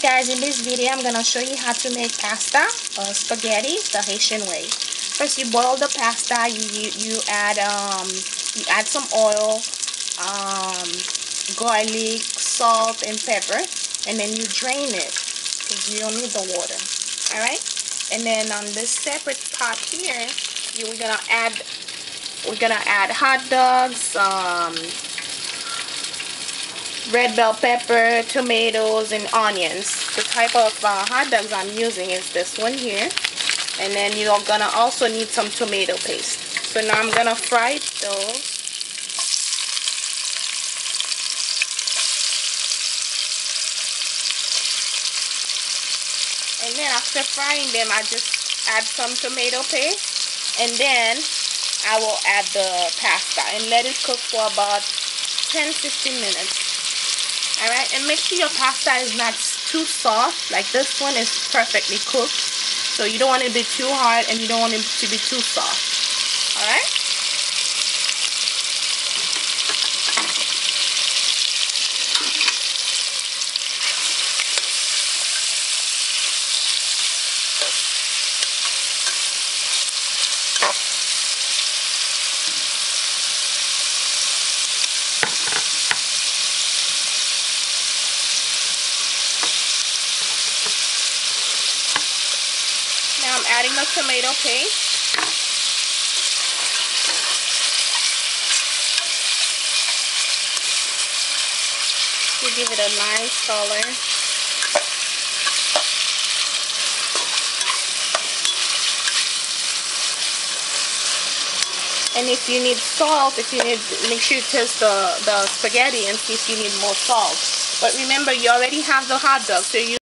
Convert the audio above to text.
guys, in this video I'm gonna show you how to make pasta or spaghetti the Haitian way. First, you boil the pasta. You add some oil, garlic, salt, and pepper, and then you drain it because you don't need the water. All right. And then on this separate pot here, we're gonna add hot dogs, red bell pepper, tomatoes, and onions. The type of hot dogs I'm using is this one here. And then you're gonna also need some tomato paste. So now I'm gonna fry those. And then after frying them, I just add some tomato paste, and then I will add the pasta and let it cook for about 10-15 minutes. Alright, and make sure your pasta is not too soft. Like this one is perfectly cooked. So you don't want it to be too hard and you don't want it to be too soft. Alright? Now I'm adding the tomato paste. To give it a nice color. And if you need salt, make sure you taste the spaghetti and see if you need more salt. But remember, you already have the hot dog, so you